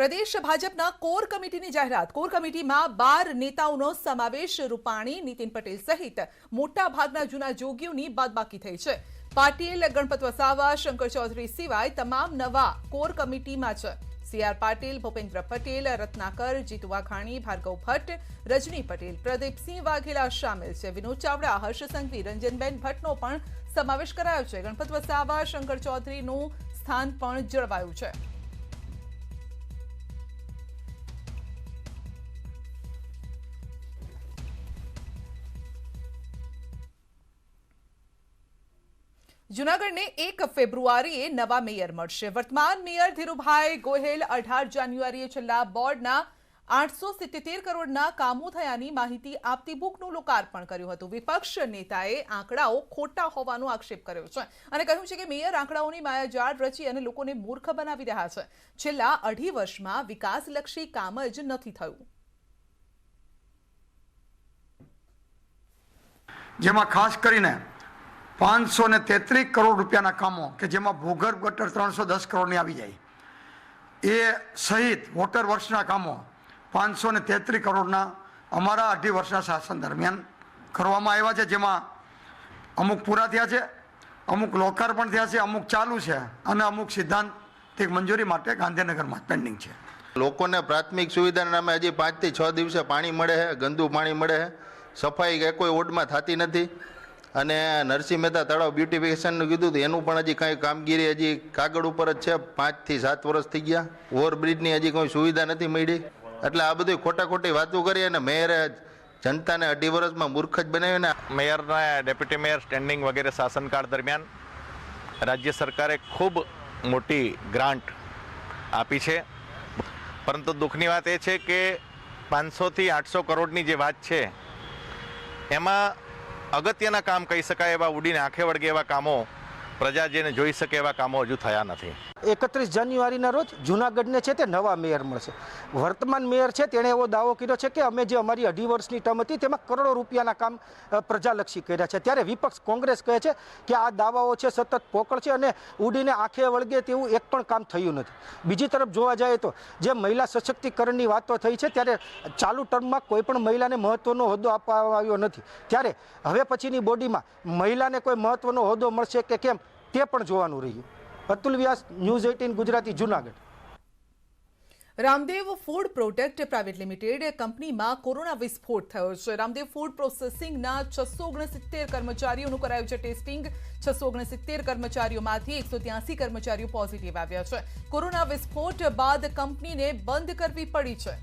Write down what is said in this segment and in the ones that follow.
प्रदेश Bhajpa core committee जाહેરાત। Core committee में 12 नेताओं समावेश रूपाणी, नितिन पटेल सहित मोटा भागना जूना जोगीओनी बादबाकी थई छे। पाटील, गणपत वसावा, शंकर चौधरी सिवाय तमाम नवा कोर कमिटी में छे। सीआर पाटील, भूपेन्द्र पटेल, रत्नाकर, जीतू वाघाणी, भार्गव भट्ट, रजनी पटेल, प्रदीप सिंह वाघेला शामिल है। विनोद चावड़ा, हर्ष संघवी, रंजनबेन भट्टनो पण समावेश करायो छे। गणपत वसावा, शंकर चौधरीનું स्थान पण जळवायुं छे। जूनागढ़ ने 1 फेब्रुआरीए नवा मेयर मळशे। वर्तमान मेयर धीरुभाई गोहेल 18 जान्युआरीए छेल्ला बोर्डना 877 करोड़ना कामो थयानी माहिती आपती बुकનું लोकार्पण કર્યું હતું। વિપક્ષ નેતાએ આંકડાઓ ખોટા હોવાનો આક્ષેપ કર્યો છે અને કહ્યું છે કે મેયર આંકડાઓની માયાજાળ રચી અને લોકોને મૂર્ખ બનાવી રહ્યા છે। છેલ્લા 2.5 વર્ષમાં વિકાસલક્ષી કામ જ નથી થયું। જેમાં ખાસ કરીને 533 करोड़ રૂપિયાના કામો કે જેમાં ભૂગર્ભ ગટર 310 કરોડની આવી જાય એ સહિત વોટર વર્ક્સના કામો 533 કરોડના અમારા 2.5 વર્ષના શાસન દરમિયાન કરવામાં આવ્યા છે। જેમાં અમુક પૂરા થયા છે, અમુક લોકાર્પણ થયા છે, અમુક ચાલુ છે અને અમુક સિદ્ધાંતિક મંજૂરી માટે ગાંધીનગરમાં પેન્ડિંગ છે। લોકોને પ્રાથમિક સુવિધાના નામે હજી 5 થી 6 દિવસે પાણી મળે છે, ગંદુ પાણી મળે છે, સફાઈ કોઈ વોર્ડમાં થતી નથી અને નરસિંહ મહેતા તળાવ બ્યુટિફિકેશનનું કીધું હતું એનું પણ હજી કંઈ કામગીરી હજી કાગળ ઉપર જ છે। 5 થી 7 વર્ષ થઈ ગયા, ઓવરબ્રિજની હજી કોઈ સુવિધા નથી મળી। એટલે આ બધી ખોટી વાતો કરી અને મેયરે જનતાને 2.5 વર્ષમાં મૂર્ખ જ બનાવ્યું। મેયરના ડેપ્યુટી મેયર સ્ટેન્ડિંગ વગેરે શાસનકાળ દરમિયાન રાજ્ય સરકારે ખૂબ મોટી ગ્રાન્ટ આપી છે, પરંતુ દુઃખની વાત એ છે કે 500 થી 800 કરોડની જે વાત છે એમાં અગત્યના કામ કહી શકાય એવા ઉડીને આંખે વળગે એવા કામો, પ્રજા જેને જોઈ શકે એવા કામો હજુ થયા નથી। 31 જાન્યુઆરીના રોજ જૂનાગઢને છે તે નવા મેયર મળશે। વર્તમાન મેયર છે તેણે એવો દાવો કર્યો છે કે અમે જે અમારી 2.5 વર્ષની ટર્મ હતી તેમાં કરોડો રૂપિયાના કામ પ્રજાલક્ષી કર્યા છે। ત્યારે વિપક્ષ કોંગ્રેસ કહે છે કે આ દાવાઓ છે સતત પોકળ છે અને ઉડીને આંખે વળગે તેવું એક પણ કામ થયું નથી। બીજી તરફ જોવા જાય તો જે મહિલા સશક્તિકરણની વાતો થઈ છે ત્યારે ચાલુ ટર્મમાં કોઈ પણ મહિલાને મહત્વનો હોદ્દો આપવામાં આવ્યો નથી। ત્યારે હવે પછીની બોડીમાં મહિલાને કોઈ મહત્વનો હોદ્દો મળશે કે કેમ તે પણ જોવાનું રહ્યું। Atul Vyas, news 18 Gujarati, Junagadh. Ramdev food product private limited company में कोरोना विस्फोट थयो छे। रामदेव फूड प्रोसेसिंग ना 669 कर्मचारीओनुं करायुं छे टेस्टिंग। 669 कर्मचारीओमांथी 183 कर्मचारीओ पॉजिटिव आव्या छे। कोरोना विस्फोट बाद कंपनी ने बंद करवी पड़ी छे।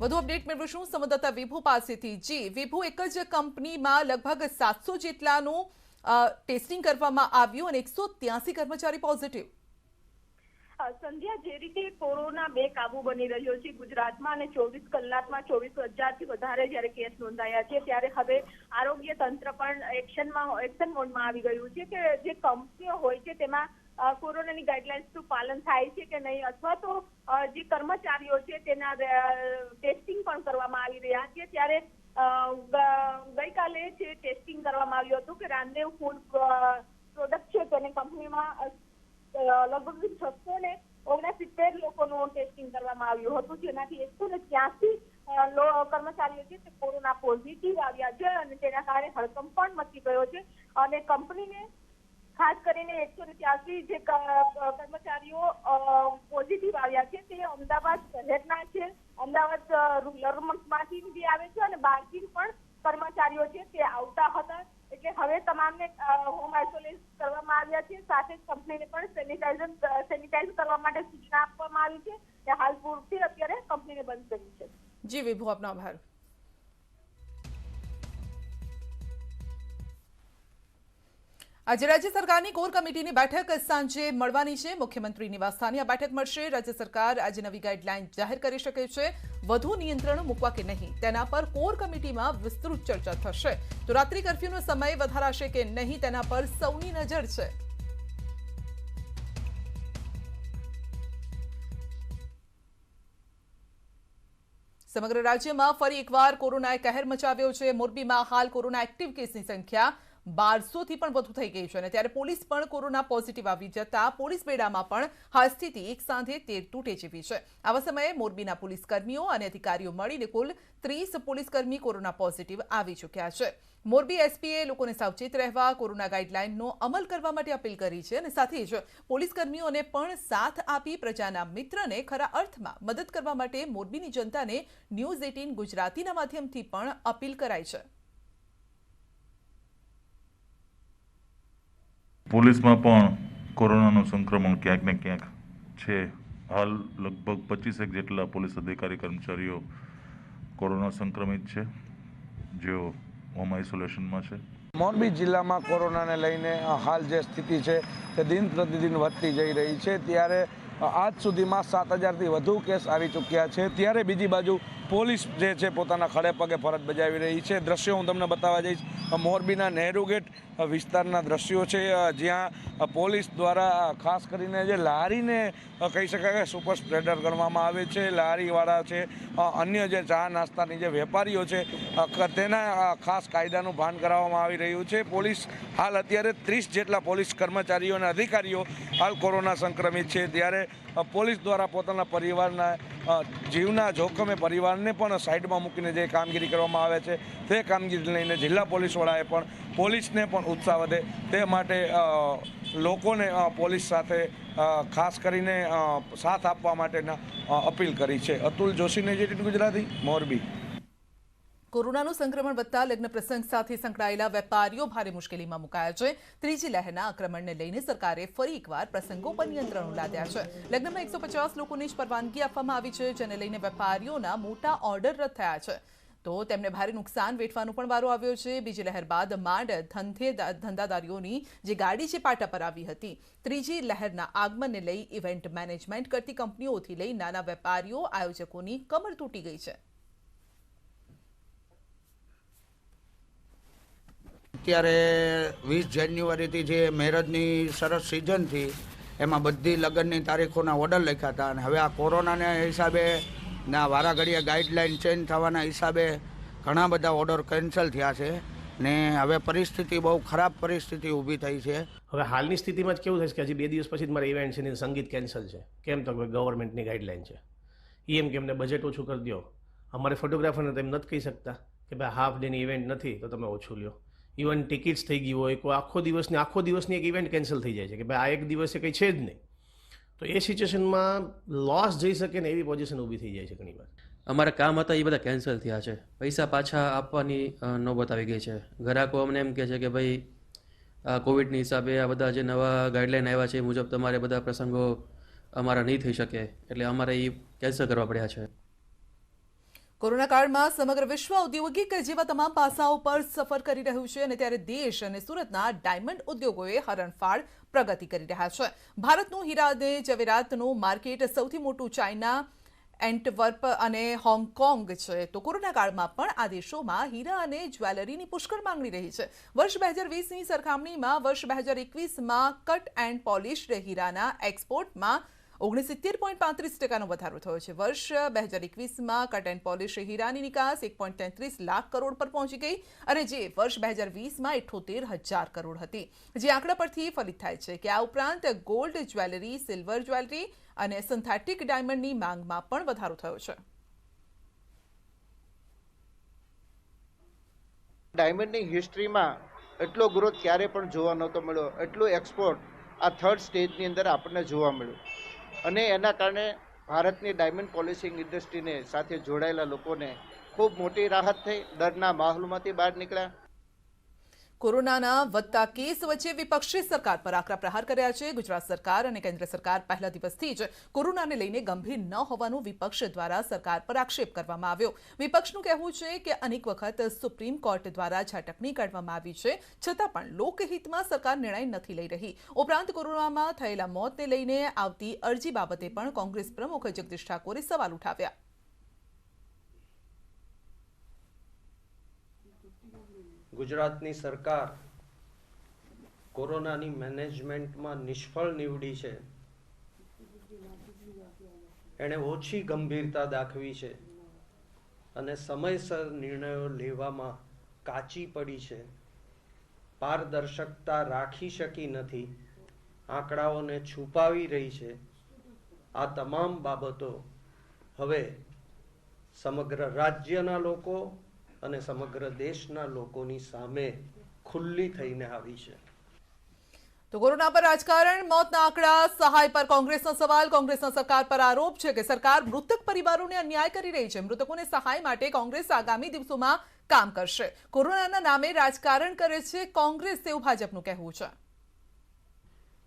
વધુ અપડેટ મેળવીશું સંવાદદાતા વિભુ પાસેથી। જી વિભુ, એક જ કંપનીમાં લગભગ 700 જેટલાનું ટેસ્ટિંગ કરવામાં આવ્યું અને 183 કર્મચારી પોઝિટિવ। સંધ્યા, જે રીતે કોરોના બેકાબુ બની રહ્યો છે ગુજરાતમાં અને 24 કલાકમાં 24,000થી વધારે જ્યારે કેસ નોંધાયા છે, ત્યારે હવે આરોગ્ય તંત્ર પણ એક્શન મોડમાં આવી ગયું છે કે જે કંપનીઓ હોય છે તેમાં કોરોનાની ગાઈડલાઇન્સનું પાલન થાય છે કે નહીં, અથવા તો જે કર્મચારીઓ છે તેના ટેસ્ટિંગ પણ કરવામાં આવી રહ્યા છે। ત્યારે ગઈકાલે જે ટેસ્ટિંગ કરવામાં આવ્યું હતું કે રામદેવ ફૂડ પ્રોડક્ટ છે તેને કંપનીમાં લગભગ 669 લોકોનું ટેસ્ટિંગ કરવામાં આવ્યું હતું, જેનાથી 183 કર્મચારીઓ છે તે કોરોના પોઝિટિવ આવ્યા છે અને તેના કારણે હડકંપ પણ મચી ગયો છે। અને કંપનીને ખાસ કરીને 183 જે કર્મચારીઓ પોઝિટિવ આવ્યા છે તે અમદાવાદ શહેરના છે, અમદાવાદ રૂરલમાંથી જે આવે છે અને બહારથી પણ કર્મચારીઓ છે તે આવતા હતા। એટલે હવે તમામને હોમ આઇસોલેટ કરવામાં આવ્યા છે, સાથે જ કંપનીને પણ સેનિટાઈઝ કરવા માટે સૂચના આપવામાં આવી છે કે હાલ પૂરતી અત્યારે કંપનીને બંધ કરી છે। જી વિભુ, આપનો આભાર। आज राज्य सरकार की कोर कमिटी की बैठक सांजे મળવાની છે। मुख्यमंत्री निवासस्थाने आ बैठक મળશે। राज्य सरकार आज नवी गाइडलाइन जाहिर કરી શકે છે। વધુ નિયંત્રણો મૂકવા કે નહીં તેના પર કોર કમિટીમાં વિસ્તૃત ચર્ચા થશે। તો રાત્રિ કર્ફ્યુનો સમય વધારાશે કે નહીં તેના પર સૌની નજર છે। સમગ્ર રાજ્યમાં ફરી એકવાર કોરોનાએ કહેર મચાવ્યો છે। મોરબીમાં હાલ કોરોના એક્ટિવ કેસની સંખ્યા 1200થી પણ વધુ થઈ ગઈ છે અને ત્યારે પોલીસ પણ કોરોના પોઝિટિવ આવી જતા પોલીસ બેડામાં પણ હાલ સ્થિતિ એક સાંધે તેર તૂટે જેવી છે। આવા સમયે મોરબીના પોલીસ કર્મીઓ અને અધિકારીઓ મળીને કુલ 30 પોલીસકર્મી કોરોના પોઝિટિવ આવી ચૂક્યા છે। મોરબી એસપીએ લોકોને સાવચેત રહેવા કોરોના ગાઈડલાઈનનો અમલ કરવા માટે અપીલ કરી છે અને સાથે જ પોલીસકર્મીઓને પણ સાથ આપી પ્રજાના મિત્રને ખરા અર્થમાં મદદ કરવા માટે મોરબીની જનતાને ન્યૂઝ 18 ગુજરાતીના માધ્યમથી પણ અપીલ કરાઈ છે। પોલીસમાં પણ કોરોનાનું સંક્રમણ ક્યાંક ને ક્યાંક છે। હાલ લગભગ 25 જેટલા પોલીસ અધિકારી કર્મચારીઓ કોરોના સંક્રમિત છે, જેઓ હોમ આઇસોલેશનમાં છે। મોરબી જિલ્લામાં કોરોનાને લઈને હાલ જે સ્થિતિ છે તે દિન પ્રતિદિન વધતી જઈ રહી છે, ત્યારે આજ સુધીમાં 7000થી વધુ કેસ આવી ચૂક્યા છે। ત્યારે બીજી બાજુ પોલીસ જે છે પોતાના ખડે પગે ફરજ બજાવી રહી છે। દ્રશ્યો હું તમને બતાવવા જઈશ। મોરબીના નહેરુ ગેટ વિસ્તારના દ્રશ્યો છે, જ્યાં પોલીસ દ્વારા ખાસ કરીને જે લારીને કહી શકાય કે સુપર સ્પ્રેડર ગણવામાં આવે છે, લારીવાળા છે, અન્ય જે ચા નાસ્તાની જે વેપારીઓ છે તેના ખાસ કાયદાનું ભાન કરાવવામાં આવી રહ્યું છે। પોલીસ હાલ અત્યારે 30 જેટલા પોલીસ કર્મચારીઓ અને અધિકારીઓ હાલ કોરોના સંક્રમિત છે, ત્યારે પોલીસ દ્વારા પોતાના પરિવારના જીવના જોખમે પરિવારને પણ સાઈડમાં મૂકીને જે કામગીરી કરવામાં આવે છે તે કામગીરી લઈને જિલ્લા પોલીસ વડાએ પણ પોલીસને પણ ઉત્સાહ વધે તે માટે લોકોને પોલીસ સાથે ખાસ કરીને સાથ આપવા માટેના અપીલ કરી છે। અતુલ જોશી, ન્યૂઝ 18 ગુજરાતી, મોરબી। કોરોનાનું સંક્રમણ વધતા લગ્ન પ્રસંગ સાથે સંકળાયેલા વેપારીઓ ભારે મુશ્કેલીમાં મુકાયા છે। ત્રીજી લહેરના આક્રમણને લઈને સરકારે ફરી એકવાર પ્રસંગો પર નિયંત્રણો લાદ્યા છે। લગ્નમાં 150 લોકોને જ પરવાનગી આપવામાં આવી છે, જેને લઈને વેપારીઓના મોટા ઓર્ડર રદ થયા છે, તો તેમને ભારે નુકસાન વેઠવાનો પણ વારો આવ્યો છે। બીજી લહેર બાદ માંડ ધંધાદારીઓની જે ગાડી છે પાટા પર આવી હતી। ત્રીજી લહેરના આગમનને લઈ ઇવેન્ટ મેનેજમેન્ટ કરતી કંપનીઓથી લઈ નાના વેપારીઓ આયોજકોની કમર તૂટી ગઈ છે। અત્યારે 20 જાન્યુઆરીથી જે મેરેજની સરસ સિઝનથી એમાં બધી લગ્નની તારીખોના ઓર્ડર લખ્યા હતા, અને હવે આ કોરોનાના હિસાબે ના વારાઘડીએ ગાઈડલાઈન ચેન્જ થવાના હિસાબે ઘણા બધા ઓર્ડર કેન્સલ થયા છે ને હવે પરિસ્થિતિ બહુ ખરાબ પરિસ્થિતિ ઊભી થઈ છે। હવે હાલની સ્થિતિમાં જ કેવું થશે કે હજી 2 દિવસ પછી જ મારા ઇવેન્ટ છે ને સંગીત કેન્સલ છે। કેમ તો ગવર્મેન્ટની ગાઈડલાઈન છે, એમ કે એમને બજેટ ઓછું કરી દો। અમારે ફોટોગ્રાફરને તેમ નથી કહી શકતા કે ભાઈ હાફ ડેની ઇવેન્ટ નથી તો તમે ઓછું લ્યો। ઇવન ટિકિટ્સ થઈ ગઈ હોય, કોઈ આખો દિવસની એક ઇવેન્ટ કેન્સલ થઈ જાય છે કે ભાઈ આ એક દિવસે કંઈ છે જ નહીં, તો એ સિચ્યુએશનમાં લોસ જઈ શકે ને એવી પોઝિશન ઊભી થઈ જાય છે ઘણી વાર। અમારા કામ હતા એ બધા કેન્સલ થયા છે, પૈસા પાછા આપવાની નોબત આવી ગઈ છે। ગ્રાહકો અમને એમ કહે છે કે ભાઈ કોવિડની હિસાબે આ બધા જે નવા ગાઈડલાઈન આવ્યા છે એ મુજબ તમારે બધા પ્રસંગો અમારા નહીં થઈ શકે, એટલે અમારે એ કેન્સલ કરવા પડ્યા છે। કોરોના કાળમાં સમગ્ર વિશ્વ ઔદ્યોગિક જેવા તમામ પાસાઓ પર સફર કરી રહ્યું છે અને ત્યારે દેશ અને સુરતના ડાયમંડ ઉદ્યોગોએ હરણફાળ પ્રગતિ કરી રહ્યા છે। ભારતનું હીરા અને જવેરાતનું માર્કેટ સૌથી મોટું ચાઇના, એન્ટવર્પ અને હોંગકોંગ છે, તો કોરોના કાળમાં પણ આ દેશોમાં હીરા અને જ્વેલરીની પુષ્કળ માંગણી રહી છે। વર્ષ 2020ની સરખામણીમાં વર્ષ 2021માં કટ એન્ડ પોલિશ્ડ હીરાના એક્સપોર્ટમાં 69.35% વધારો થયો છે। વર્ષ 2021માં કટ એન્ડ પોલિશ હીરાની નિકાસ 1.33 લાખ કરોડ પર પહોંચી ગઈ અને જે વર્ષ 2020માં 78,000 કરોડ હતી। જે આંકડા પરથી ફલિત થાય છે કે આ ઉપરાંત ગોલ્ડ જ્વેલરી, સિલ્વર જ્વેલરી અને સિન્થેટિક ડાયમંડની માંગમાં પણ વધારો થયો છે। ડાયમંડની હિસ્ટ્રીમાં એટલો ગ્રોથ ક્યારે પણ જોવા નહોતો મળ્યો, એટલું એક્સપોર્ટ આ થર્ડ સ્ટેજની અંદર આપણને જોવા મળ્યું, અને એના કારણે ભારતની ડાયમંડ પોલિશિંગ ઇન્ડસ્ટ્રીને સાથે જોડાયેલા લોકોને ખૂબ મોટી રાહત થઈ, ડરના માહોલમાંથી બહાર નીકળ્યા। કોરોનાના વધતા કેસ વચ્ચે વિપક્ષે સરકાર પર આકરા પ્રહાર કર્યા છે। ગુજરાત સરકાર અને કેન્દ્ર સરકાર પહેલા દિવસથી જ કોરોનાને લઈને ગંભીર ન હોવાનું વિપક્ષ દ્વારા સરકાર પર આક્ષેપ કરવામાં આવ્યો। વિપક્ષનું કહેવું છે કે અનેક વખત સુપ્રીમ કોર્ટ દ્વારા ઝાટકણી કાઢવામાં આવી છે, છતાં પણ લોકહિતમાં સરકાર નિર્ણય નથી લઈ રહી। ઉપરાંત કોરોનામાં થયેલા મોતને લઈને આવતી અરજી બાબતે પણ કોંગ્રેસ પ્રમુખ જગદીશ ઠાકોરે સવાલ ઉઠાવ્યા। ગુજરાતની સરકાર કોરોનાની મેનેજમેન્ટમાં નિષ્ફળ નીવડી છે, એણે ઓછી ગંભીરતા દાખવી છે અને સમયસર નિર્ણયો લેવામાં કાચી પડી છે, પારદર્શકતા રાખી શકી નથી, આંકડાઓને છુપાવી રહી છે. આ તમામ બાબતો હવે સમગ્ર રાજ્યના લોકો અને સમગ્ર દેશના લોકોની સામે ખુલ્લી થઈને આવી છે. તો કોરોના પર રાજકારણ, મોતના આંકડા, સહાય પર કોંગ્રેસનો સવાલ. કોંગ્રેસના સરકાર પર આરોપ છે કે સરકાર મૃતક પરિવારોને અન્યાય કરી રહી છે. મૃતકોને સહાય માટે કોંગ્રેસ આગામી દિવસોમાં કામ કરશે. કોરોનાના નામે રાજકારણ કરે છે કોંગ્રેસ, તેવું ભાજપનું કહેવું છે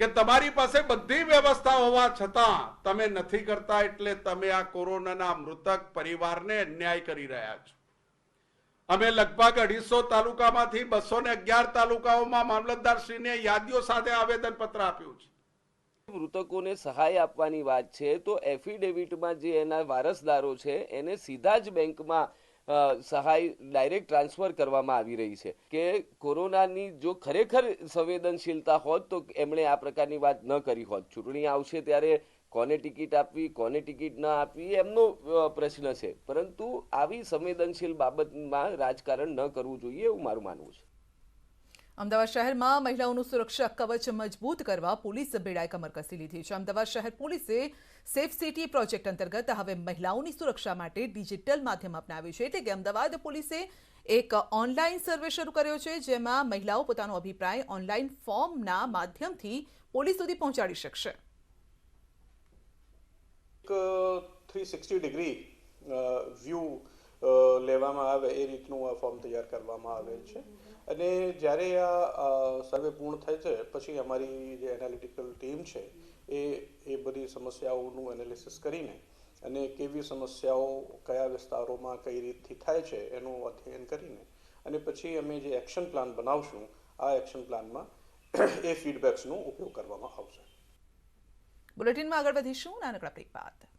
કે તમારી પાસે બધી વ્યવસ્થા હોવા છતાં તમે નથી કરતા, એટલે તમે આ કોરોનાના મૃતક પરિવારને અન્યાય કરી રહ્યા છો. અમે લગભગ 250 તાલુકામાંથી 211 તાલુકાઓમાં મામલતદારશ્રીને યાદીઓ સાથે આવેદનપત્ર આપ્યું છે. મૃતકોને સહાય આપવાની વાત છે તો એફિડેવિટમાં જે એના વારસદારો છે એને સીધા જ બેંકમાં સહાય ડાયરેક્ટ ટ્રાન્સફર કરવામાં આવી રહી છે. કે કોરોનાની જો ખરેખર સંવેદનશીલતા હોત તો એમણે આ પ્રકારની વાત ન કરી હોત. ચૂંટણી આવશે ત્યારે કોને ટિકિટ આપવી, કોને ટિકિટ ન આપવી એમનો પ્રશ્ન છે, પરંતુ આવી સંવેદનશીલ બાબતમાં રાજકારણ ન કરવું જોઈએ એવું મારું માનવું છે. અમદાવાદ શહેરમાં મહિલાઓનું સુરક્ષા કવચ મજબૂત કરવા પોલીસ બેડાએ કમર કસી લીધી છે. અમદાવાદ શહેર પોલીસે સેફ સિટી પ્રોજેક્ટ અંતર્ગત હવે મહિલાઓની સુરક્ષા માટે ડિજિટલ માધ્યમ અપનાવ્યું છે. એટલે કે અમદાવાદ પોલીસે એક ઓનલાઈન સર્વે શરૂ કર્યો છે, જેમાં મહિલાઓ પોતાનો અભિપ્રાય ઓનલાઈન ફોર્મના માધ્યમથી પોલીસ સુધી પહોંચાડી શકશે. 360 ડિગ્રી વ્યૂ લેવામાં આવે એ રીતનું આ ફોર્મ તૈયાર કરવામાં આવેલ છે. અને જ્યારે આ સર્વે પૂર્ણ થાય છે પછી અમારી જે એનાલિટિકલ ટીમ છે એ બધી સમસ્યાઓનું એનાલિસિસ કરીને અને કેવી સમસ્યાઓ કયા વિસ્તારોમાં કઈ રીતથી થાય છે એનું અધ્યયન કરીને અને પછી અમે જે એક્શન પ્લાન બનાવશું આ એક્શન પ્લાનમાં એ ફીડબેક્સનો ઉપયોગ કરવામાં આવશે. બુલેટિનમાં આગળ વધીશું નાનકડા બ્રેક બાદ.